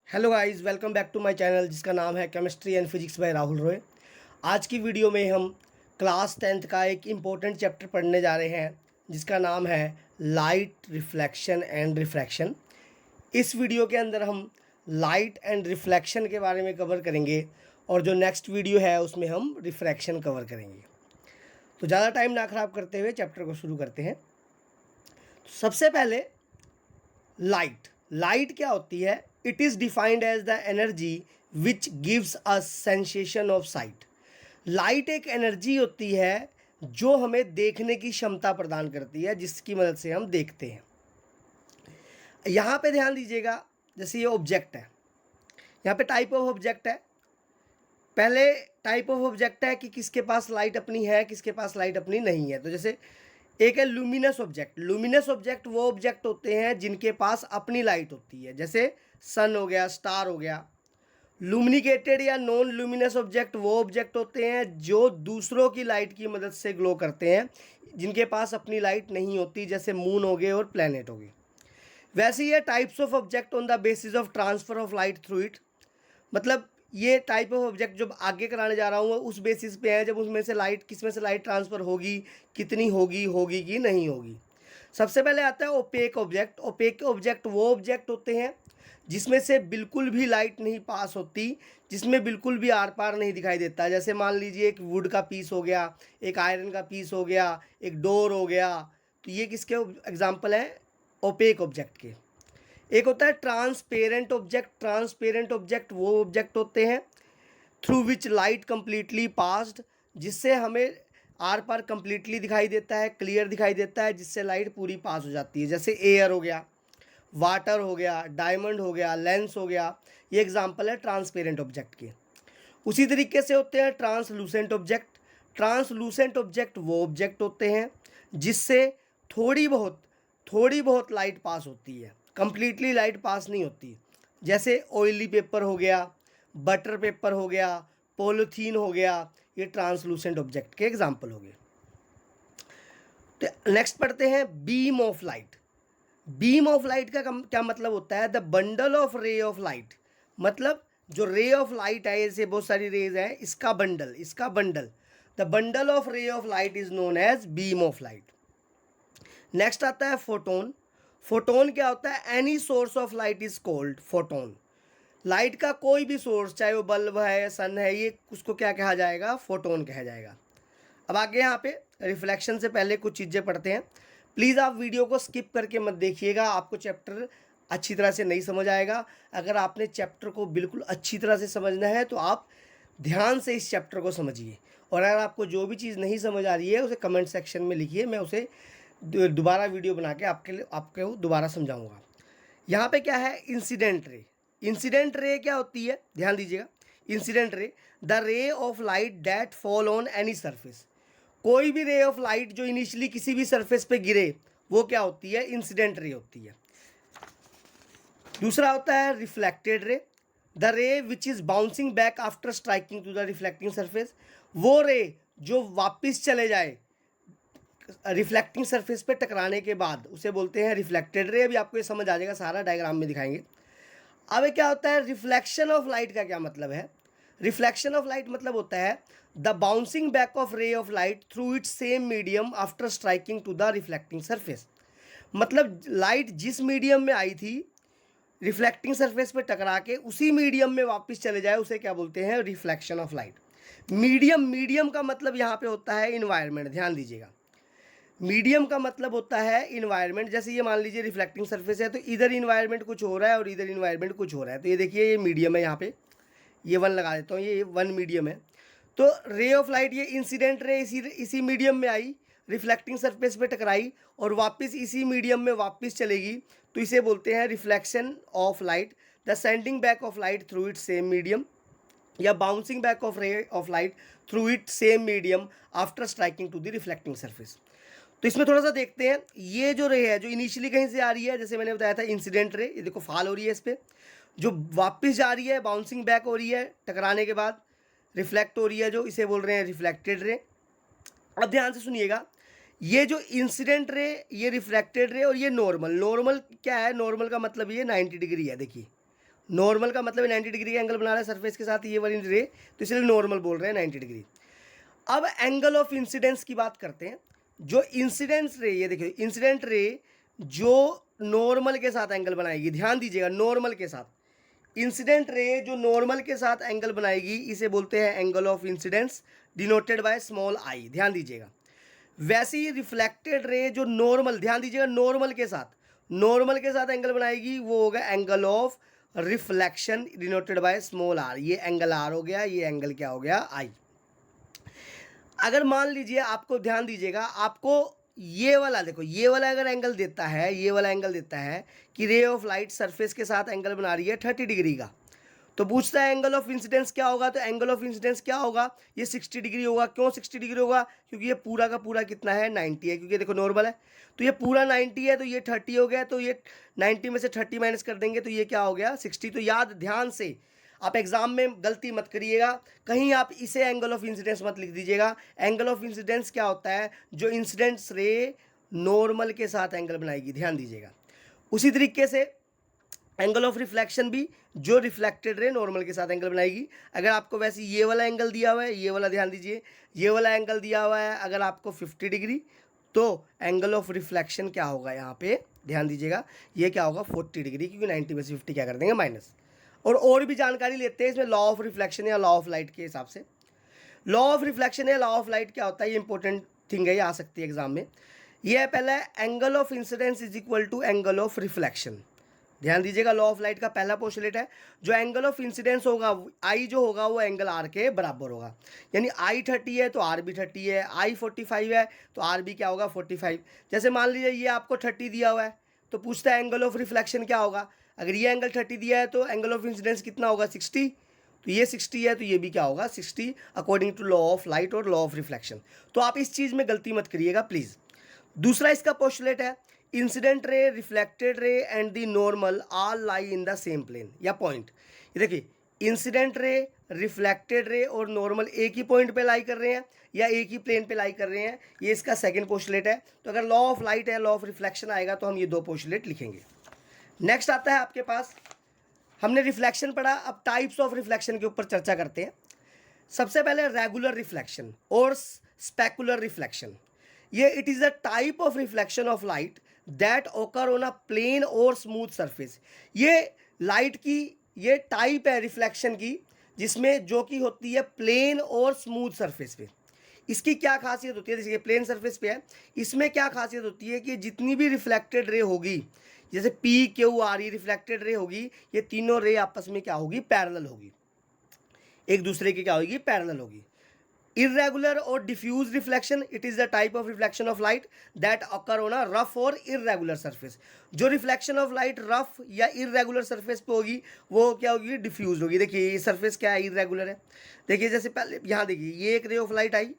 Hello guys, welcome back to my channel जिसका नाम है chemistry and physics by Rahul Roy. आज की वीडियो में हम क्लास 10th का एक इम्पोर्टेंट चैप्टर पढ़ने जा रहे हैं जिसका नाम है लाइट रिफ्लेक्शन एंड रिफ्रैक्शन। इस वीडियो के अंदर हम लाइट एंड रिफ्लेक्शन के बारे में कवर करेंगे और जो नेक्स्ट वीडियो है उसमें हम रिफ्रैक्शन कवर करेंगे। तो ज़्यादा टाइम ना ख़राब करते हुए चैप्टर को शुरू करते हैं। तो सबसे पहले लाइट क्या होती है? It is defined as the energy which gives a sensation of sight. Light एक एनर्जी होती है जो हमें देखने की क्षमता प्रदान करती है, जिसकी मदद से हम देखते हैं। यहाँ पे ध्यान दीजिएगा, जैसे ये ऑब्जेक्ट है, यहाँ पे टाइप ऑफ ऑब्जेक्ट है। पहले टाइप ऑफ ऑब्जेक्ट है कि किसके पास लाइट अपनी है, किसके पास लाइट अपनी नहीं है। तो जैसे एक है लुमिनस ऑब्जेक्ट। लुमिनस ऑब्जेक्ट वो ऑब्जेक्ट होते हैं जिनके पास अपनी लाइट होती है, जैसे सन हो गया, स्टार हो गया। लुमिनिकेटेड या नॉन लुमिनस ऑब्जेक्ट वो ऑब्जेक्ट होते हैं जो दूसरों की लाइट की मदद से ग्लो करते हैं, जिनके पास अपनी लाइट नहीं होती, जैसे मून हो गए और प्लैनेट हो गए। वैसे ही है types of object on the basis of transfer of light through it. मतलब ये टाइप ऑफ ऑब्जेक्ट जो आगे कराने जा रहा हूँ उस बेसिस पे है जब उसमें से लाइट, किस में से लाइट ट्रांसफ़र होगी, कितनी होगी, होगी कि नहीं होगी। सबसे पहले आता है ओपेक ऑब्जेक्ट। ओपेक ऑब्जेक्ट वो ऑब्जेक्ट होते हैं जिसमें से बिल्कुल भी लाइट नहीं पास होती, जिसमें बिल्कुल भी आर पार नहीं दिखाई देता। जैसे मान लीजिए एक वुड का पीस हो गया, एक आयरन का पीस हो गया, एक डोर हो गया। तो ये किसके एग्जाम्पल हैं? ओपेक ऑब्जेक्ट के। एक होता है ट्रांसपेरेंट ऑब्जेक्ट। ट्रांसपेरेंट ऑब्जेक्ट वो ऑब्जेक्ट होते हैं through which light completely passed, जिससे हमें आर पार कंप्लीटली दिखाई देता है, क्लियर दिखाई देता है, जिससे लाइट पूरी पास हो जाती है। जैसे एयर हो गया, वाटर हो गया, डायमंड हो गया, लेंस हो गया। ये एग्जांपल है ट्रांसपेरेंट ऑब्जेक्ट के। उसी तरीके से होते हैं ट्रांसलूसेंट ऑब्जेक्ट। ट्रांसलूसेंट ऑब्जेक्ट वो ऑब्जेक्ट होते हैं जिससे थोड़ी बहुत लाइट पास होती है, कंप्लीटली लाइट पास नहीं होती। जैसे ऑयली पेपर हो गया, बटर पेपर हो गया, पॉलीथीन हो गया। ये ट्रांसलूसेंट ऑब्जेक्ट के एग्जाम्पल हो गए। तो नेक्स्ट पढ़ते हैं beam of light. Beam of light का क्या मतलब होता है? The bundle of ray of light. मतलब जो रे ऑफ लाइट है, जैसे बहुत सारी रेज है, इसका bundle the bundle of ray of light is known as beam of light. Next आता है फोटोन। फोटोन क्या होता है? Any source of light is called photon. Light का कोई भी सोर्स, चाहे वो बल्ब है, सन है, ये उसको क्या कहा जाएगा? फोटोन कहा जाएगा। अब आगे यहाँ पे रिफ्लेक्शन से पहले कुछ चीज़ें पढ़ते हैं। प्लीज़ आप वीडियो को स्किप करके मत देखिएगा, आपको चैप्टर अच्छी तरह से नहीं समझ आएगा। अगर आपने चैप्टर को बिल्कुल अच्छी तरह से समझना है तो आप ध्यान से इस चैप्टर को समझिए, और अगर आपको जो भी चीज़ नहीं समझ आ रही है उसे कमेंट सेक्शन में लिखिए, मैं उसे दोबारा वीडियो बना के आपको दोबारा समझाऊंगा। यहाँ पे क्या है? Incident ray. इंसिडेंट रे क्या होती है? ध्यान दीजिएगा। इंसिडेंट रे, द रे of light that fall on any surface. कोई भी रे ऑफ लाइट जो इनिशियली किसी भी सरफेस पे गिरे वो क्या होती है? इंसिडेंट रे होती है। दूसरा होता है reflected ray. The ray which is bouncing back after striking to the reflecting surface. वो रे जो वापिस चले जाए रिफ्लेक्टिंग सरफेस पे टकराने के बाद, उसे बोलते हैं रिफ्लेक्टेड रे। अभी आपको ये समझ आ जाएगा, सारा डायग्राम में दिखाएंगे। अब ये क्या होता है? रिफ्लेक्शन ऑफ लाइट का क्या मतलब है? रिफ्लेक्शन ऑफ लाइट मतलब होता है the bouncing back of ray of light through its same medium after striking to the reflecting surface. मतलब लाइट जिस मीडियम में आई थी, रिफ्लेक्टिंग सरफेस पे टकरा के उसी मीडियम में वापस चले जाए, उसे क्या बोलते हैं? Reflection of light. मीडियम का मतलब यहाँ पे होता है इन्वायरमेंट। ध्यान दीजिएगा, मीडियम का मतलब होता है इन्वायरमेंट। जैसे ये मान लीजिए रिफ्लेक्टिंग सरफेस है, तो इधर इन्वायरमेंट कुछ हो रहा है और इधर इन्वायरमेंट कुछ हो रहा है। तो ये देखिए, ये मीडियम है, यहाँ पे ये वन लगा देता हूँ, ये वन मीडियम है। तो रे ऑफ लाइट ये इंसिडेंट रे इसी मीडियम में आई, रिफ्लेक्टिंग सरफेस पे टकराई और वापस इसी मीडियम में वापस चलेगी, तो इसे बोलते हैं reflection of light. The sending back of light through it same medium, या bouncing back of ray of light through it same medium after striking to the reflecting surface. तो इसमें थोड़ा सा देखते हैं, ये जो रे है जो इनिशियली कहीं से आ रही है, जैसे मैंने बताया था इंसिडेंट रे, ये देखो फॉल हो रही है इस पर, जो वापस जा रही है बाउंसिंग बैक हो रही है टकराने के बाद, रिफ्लेक्ट हो रही है, जो इसे बोल रहे हैं रिफ्लेक्टेड रे। अब ध्यान से सुनिएगा, ये जो इंसिडेंट रे, ये रिफ्लेक्टेड रे और ये नॉर्मल। नॉर्मल क्या है? नॉर्मल का मतलब ये 90 डिग्री है। देखिए नॉर्मल का मतलब 90 डिग्री का एंगल बना रहा है सरफेस के साथ ये वाली रे, तो इसलिए नॉर्मल बोल रहे हैं 90 डिग्री। अब एंगल ऑफ इंसिडेंस की बात करते हैं। जो इंसिडेंस रे, ये देखिए इंसिडेंट रे जो नॉर्मल के साथ एंगल बनाएगी, ध्यान दीजिएगा नॉर्मल के साथ, इंसिडेंट रे जो नॉर्मल के साथ एंगल बनाएगी इसे बोलते हैं angle of incidence, denoted by small I, ध्यान दीजिएगा। वैसे ही रिफ्लेक्टेड रे जो नॉर्मल, ध्यान दीजिएगा नॉर्मल के साथ एंगल बनाएगी वो होगा angle of reflection, denoted by small R. ये एंगल आर हो गया, ये एंगल क्या हो गया, आई। अगर मान लीजिए आपको, ध्यान दीजिएगा, आपको ये वाला देखो, ये वाला अगर एंगल देता है, ये वाला एंगल देता है कि रे ऑफ लाइट सरफेस के साथ एंगल बना रही है 30 डिग्री का, तो पूछता है एंगल ऑफ इंसिडेंस क्या होगा, तो एंगल ऑफ इंसिडेंस क्या होगा, ये 60 डिग्री होगा। क्यों 60 डिग्री होगा, क्योंकि ये पूरा का पूरा कितना है 90 है, क्योंकि देखो नॉर्मल है, तो ये पूरा 90 है, तो ये 30 हो गया, तो ये 90 में से 30 माइनस कर देंगे तो ये क्या हो गया 60। तो याद ध्यान से, आप एग्जाम में गलती मत करिएगा, कहीं आप इसे एंगल ऑफ इंसिडेंस मत लिख दीजिएगा। एंगल ऑफ इंसिडेंस क्या होता है, जो इंसिडेंस रे नॉर्मल के साथ एंगल बनाएगी, ध्यान दीजिएगा। उसी तरीके से एंगल ऑफ रिफ्लेक्शन भी जो रिफ्लेक्टेड रे नॉर्मल के साथ एंगल बनाएगी। अगर आपको वैसे ये वाला एंगल दिया हुआ है, ये वाला ध्यान दीजिए, ये वाला एंगल दिया हुआ है अगर आपको 50 डिग्री, तो एंगल ऑफ रिफ्लेक्शन क्या होगा यहाँ पे, ध्यान दीजिएगा, ये क्या होगा 40 डिग्री, क्योंकि 90 में से 50 क्या कर देंगे माइनस। और भी जानकारी लेते हैं इसमें लॉ ऑफ रिफ्लेक्शन या लॉ ऑफ लाइट के हिसाब से। लॉ ऑफ रिफ्लेक्शन या लॉ ऑफ लाइट क्या होता है, ये इंपॉर्टेंट थिंग है, ये आ सकती है एग्जाम में। ये है पहला, angle of incidence is equal to angle of reflection. ध्यान दीजिएगा, लॉ ऑफ लाइट का पहला पोस्टुलेट है, जो एंगल ऑफ इंसिडेंस होगा आई जो होगा वो एंगल आर के बराबर होगा। यानी आई 30 है तो आर भी 30 है, आई 45 है तो आर भी क्या होगा 45। जैसे मान लीजिए ये आपको 30 दिया हुआ है, तो पूछता है एंगल ऑफ रिफ्लेक्शन क्या होगा। अगर ये एंगल 30 दिया है तो एंगल ऑफ इंसिडेंस कितना होगा 60, तो ये 60 है तो ये भी क्या होगा 60, according to law of light और लॉ ऑफ रिफ्लेक्शन। तो आप इस चीज़ में गलती मत करिएगा प्लीज़। दूसरा इसका पोस्टुलेट है, incident ray, reflected ray and the normal all lie in the same plane या पॉइंट। ये देखिए इंसिडेंट रे, रिफ्लेक्टेड रे और नॉर्मल एक ही पॉइंट पे लाई कर रहे हैं या एक ही प्लेन पे लाई कर रहे हैं, ये इसका सेकंड पोस्टुलेट है। तो अगर लॉ ऑफ लाइट है, लॉ ऑफ रिफ्लेक्शन आएगा तो हम ये दो पोस्टुलेट लिखेंगे। नेक्स्ट आता है आपके पास, हमने रिफ्लेक्शन पढ़ा, अब टाइप्स ऑफ रिफ्लेक्शन के ऊपर चर्चा करते हैं। सबसे पहले रेगुलर रिफ्लेक्शन और स्पेकुलर रिफ्लेक्शन। ये it is a type of reflection of light that ओकर ऑन अ प्लेन और स्मूथ सरफेस। ये लाइट की ये टाइप है रिफ्लेक्शन की, जिसमें जो कि होती है प्लेन और स्मूथ सरफेस पे। इसकी क्या खासियत होती है, जैसे प्लेन सरफेस पे है, इसमें क्या खासियत होती है कि जितनी भी रिफ्लेक्टेड रे होगी, जैसे पी क्यू आर, ये रिफ्लेक्टेड रे होगी, ये तीनों रे आपस में क्या होगी, पैरेलल होगी, एक दूसरे की क्या होगी, पैरेलल होगी। इरेगुलर और diffuse reflection, it is the type of reflection of light that occur on a rough or irregular surface. जो रिफ्लेक्शन ऑफ लाइट रफ या इरेगुलर सरफेस पे होगी वो क्या होगी, डिफ्यूज होगी। देखिए ये सरफेस क्या है, इरेगुलर है। देखिए जैसे पहले यहाँ देखिए, ये एक रे ऑफ लाइट आई,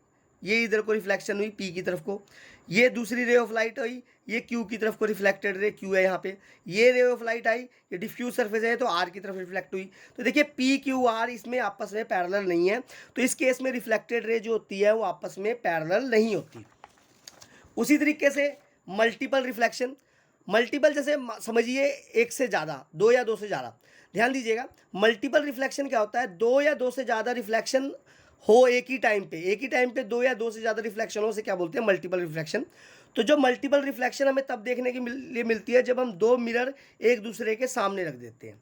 ये इधर को रिफ्लेक्शन हुई पी की तरफ को, ये दूसरी रे ऑफ लाइट आई, ये क्यू की तरफ को रिफ्लेक्टेड रे क्यू है यहाँ पे, ये रे ऑफ लाइट आई, ये डिफ्यूज सरफेस है तो आर की तरफ रिफ्लेक्ट हुई। तो देखिए पी क्यू आर इसमें आपस में पैरेलल नहीं है, तो इस केस में रिफ्लेक्टेड रे जो होती है वो आपस में पैरेलल नहीं होती। उसी तरीके से मल्टीपल रिफ्लेक्शन, मल्टीपल जैसे समझिए एक से ज़्यादा, दो या दो से ज़्यादा। ध्यान दीजिएगा, मल्टीपल रिफ्लेक्शन क्या होता है, दो या दो से ज़्यादा रिफ्लेक्शन हो एक ही टाइम पे दो या दो से ज़्यादा रिफ्लेक्शन हो से क्या बोलते हैं, मल्टीपल रिफ्लेक्शन। तो जो मल्टीपल रिफ्लेक्शन हमें तब देखने के लिए मिलती है जब हम दो मिरर एक दूसरे के सामने रख देते हैं।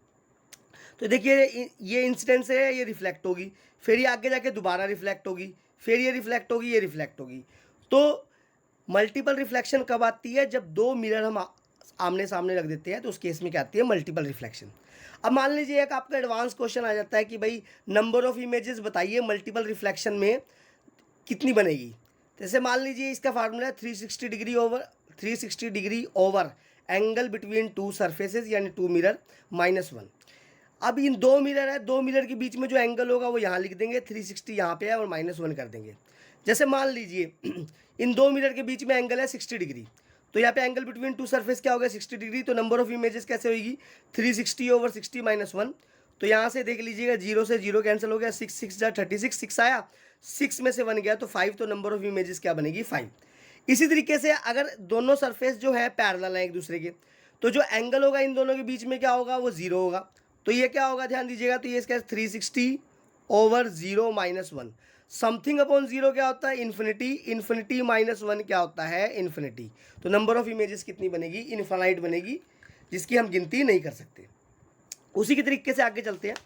तो देखिए ये इंसिडेंस है, ये रिफ्लेक्ट होगी, फिर ये आगे जाके दोबारा रिफ्लेक्ट होगी, फिर ये रिफ्लेक्ट होगी, ये रिफ्लेक्ट होगी। तो मल्टीपल रिफ्लेक्शन कब आती है, जब दो मिरर हम आमने सामने रख देते हैं, तो उस केस में क्या आती है, मल्टीपल रिफ्लेक्शन। अब मान लीजिए एक आपका एडवांस क्वेश्चन आ जाता है कि भाई नंबर ऑफ इमेजेस बताइए मल्टीपल रिफ्लेक्शन में कितनी बनेगी। जैसे मान लीजिए इसका फार्मूला है 360 degree over angle between two surfaces यानी टू मिरर -1। अब इन दो मिरर है, दो मिरर के बीच में जो एंगल होगा वो यहाँ लिख देंगे, 360 यहाँ पे है और -1 कर देंगे। जैसे मान लीजिए इन दो मिरर के बीच में एंगल है 60 डिग्री, तो यहाँ पे एंगल बिटवीन टू सरफेस क्या होगा 60 डिग्री। तो नंबर ऑफ इमेजेस कैसे होगी, 360 ओवर 60 -1। तो यहाँ से देख लीजिएगा 0 से 0 कैंसिल हो गया, 6 6 जा 36, 6 आया, 6 में से 1 गया तो 5, तो नंबर ऑफ इमेजेस क्या बनेगी 5। इसी तरीके से अगर दोनों सरफेस जो है पैरेलल है एक दूसरे के, तो जो एंगल होगा इन दोनों के बीच में क्या होगा, वो 0 होगा। तो ये क्या होगा ध्यान दीजिएगा, तो ये इसका 360/0 - 1 समथिंग अपॉन जीरो क्या होता है इन्फिनिटी, इन्फिनिटी -1 क्या होता है इन्फिनिटी। तो नंबर ऑफ इमेजेस कितनी बनेगी, इनफाइनाइट बनेगी, जिसकी हम गिनती नहीं कर सकते। उसी के तरीके से आगे चलते हैं।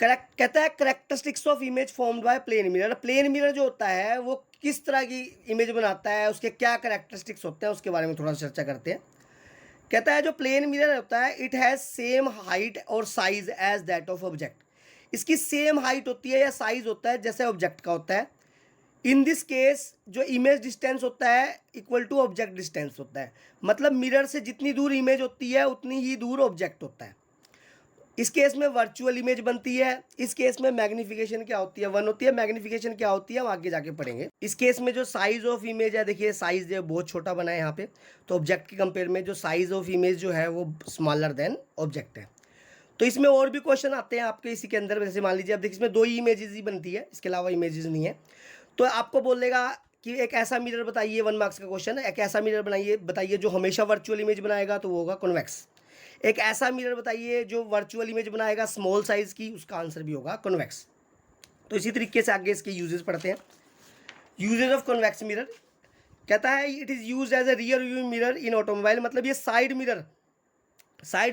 करेक्ट कहता है characteristics of image formed by plane mirror. Plane mirror जो होता है वो किस तरह की इमेज बनाता है, उसके क्या करेक्टरिस्टिक्स होते हैं, उसके बारे में थोड़ा चर्चा करते हैं। कहता है जो प्लेन मिरर होता है इट हैज़ सेम हाइट और size as that of object. इसकी सेम हाइट होती है या साइज होता है जैसे ऑब्जेक्ट का होता है। इन दिस केस जो इमेज डिस्टेंस होता है इक्वल टू ऑब्जेक्ट डिस्टेंस होता है, मतलब मिरर से जितनी दूर इमेज होती है उतनी ही दूर ऑब्जेक्ट होता है। इस केस में वर्चुअल इमेज बनती है, इस केस में मैग्निफिकेशन क्या होती है 1 होती है, मैग्निफिकेशन क्या होती है हम आगे जाके पढ़ेंगे। इस केस में जो साइज ऑफ इमेज है, देखिए साइज जो बहुत छोटा बना है यहाँ पे, तो ऑब्जेक्ट के कंपेयर में जो साइज ऑफ इमेज जो है वो स्मॉलर देन ऑब्जेक्ट है। तो इसमें और भी क्वेश्चन आते हैं आपके इसी के अंदर, जैसे मान लीजिए अब देखिए इसमें 2 ही इमेजेस ही बनती है, इसके अलावा इमेजेस नहीं है। तो आपको बोलेगा कि एक ऐसा मिरर बताइए, 1 मार्क्स का क्वेश्चन है, एक ऐसा मिरर बताइए जो हमेशा वर्चुअल इमेज बनाएगा, तो वो होगा कॉन्वेक्स। एक ऐसा मिरर बताइए जो वर्चुअल इमेज बनाएगा स्मॉल साइज की, उसका आंसर भी होगा कॉन्वेक्स। तो इसी तरीके से आगे इसके यूजेस पढ़ते हैं। यूजेस ऑफ कॉन्वेक्स मिरर कहता है it is use as a rear view mirror in automobile, मतलब ये साइड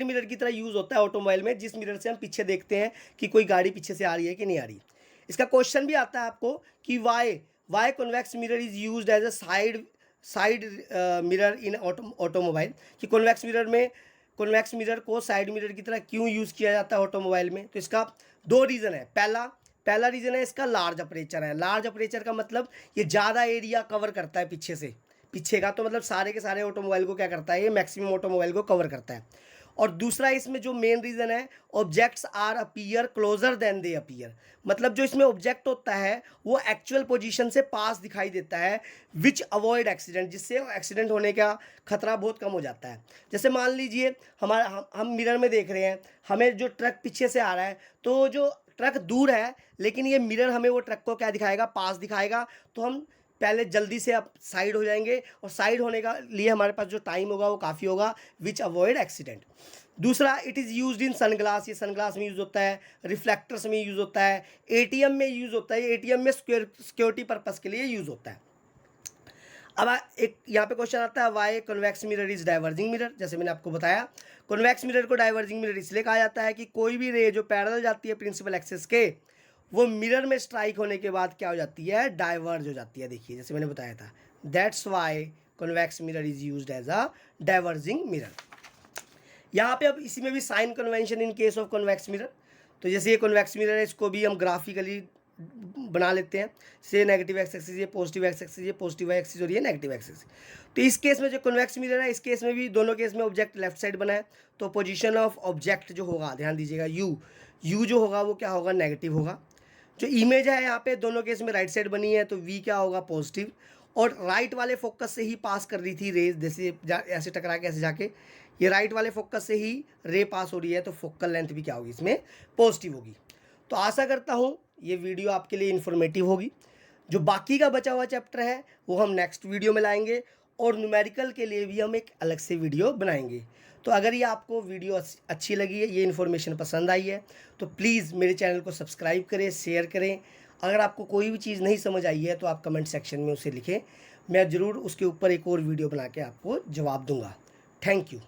मिरर की तरह यूज़ होता है ऑटोमोबाइल में, जिस मिरर से हम पीछे देखते हैं कि कोई गाड़ी पीछे से आ रही है कि नहीं आ रही। इसका क्वेश्चन भी आता है आपको कि why convex mirror is used as a side mirror in automobile, कि कॉन्वेक्स मिरर को साइड मिरर की तरह क्यों यूज़ किया जाता है ऑटोमोबाइल में। तो इसका 2 रीज़न है। पहला रीज़न है इसका लार्ज अपर्चर है। लार्ज अपर्चर का मतलब ये ज़्यादा एरिया कवर करता है पीछे का, तो मतलब सारे के सारे ऑटोमोबाइल को क्या करता है, ये मैक्सिमम ऑटोमोबाइल को कवर करता है। और दूसरा इसमें जो मेन रीज़न है, objects are appear closer than they appear, मतलब जो इसमें ऑब्जेक्ट होता है वो एक्चुअल पोजीशन से पास दिखाई देता है, विच अवॉइड एक्सीडेंट, जिससे एक्सीडेंट होने का खतरा बहुत कम हो जाता है। जैसे मान लीजिए हम मिरर में देख रहे हैं, हमें जो ट्रक पीछे से आ रहा है, तो जो ट्रक दूर है लेकिन ये मिरर हमें वो ट्रक को क्या दिखाएगा, पास दिखाएगा, तो हम पहले जल्दी से अब साइड हो जाएंगे, और साइड होने का लिए हमारे पास जो टाइम होगा वो काफ़ी होगा, विच अवॉइड एक्सीडेंट। दूसरा it is used in sunglass, ये सनग्लास में यूज़ होता है, रिफ्लेक्टर्स में यूज़ होता है, एटीएम में यूज़ होता है, एटीएम में सिक्योरिटी पर्पज़ के लिए यूज़ होता है। अब एक यहाँ पे क्वेश्चन आता है why convex mirror is diverging mirror. जैसे मैंने आपको बताया कन्वेक्स मिरर को डाइवर्जिंग मिरर इसलिए कहा जाता है कि कोई भी रे जो पैरेलल जाती है प्रिंसिपल एक्सिस के, वो मिरर में स्ट्राइक होने के बाद क्या हो जाती है, डाइवर्ज हो जाती है। देखिए जैसे मैंने बताया था, that's why convex mirror is used as a diverging mirror. यहाँ पे अब इसी में भी sign convention in case of convex mirror. तो जैसे ये कन्वेक्स मिरर है, इसको भी हम ग्राफिकली बना लेते हैं, से नेगेटिव एक्स एक्सिस, ये पॉजिटिव एक्स एक्सिस, ये पॉजिटिव एक्सिस और ये नेगेटिव एक्सिस। तो इस केस में जो कन्वेक्स मिरर है, इस केस में भी दोनों केस में ऑब्जेक्ट लेफ्ट साइड बना है, तो पोजीशन ऑफ ऑब्जेक्ट जो होगा, ध्यान दीजिएगा, यू जो होगा वो क्या होगा, नेगेटिव होगा। जो इमेज है यहाँ पे दोनों केस में राइट साइड बनी है, तो वी क्या होगा, पॉजिटिव, और राइट वाले फोकस से ही पास कर रही थी रेज, जैसे ऐसे टकरा के ऐसे जाके ये राइट वाले फोकस से ही रे पास हो रही है, तो फोकल लेंथ भी क्या होगी इसमें, पॉजिटिव होगी। तो आशा करता हूँ ये वीडियो आपके लिए इन्फॉर्मेटिव होगी। जो बाकी का बचा हुआ चैप्टर है वो हम नेक्स्ट वीडियो में लाएंगे, और न्यूमेरिकल के लिए भी हम एक अलग से वीडियो बनाएंगे। तो अगर ये आपको वीडियो अच्छी लगी है, ये इन्फॉर्मेशन पसंद आई है, तो प्लीज़ मेरे चैनल को सब्सक्राइब करें, शेयर करें। अगर आपको कोई भी चीज़ नहीं समझ आई है तो आप कमेंट सेक्शन में उसे लिखें, मैं ज़रूर उसके ऊपर एक और वीडियो बना के आपको जवाब दूंगा। Thank you.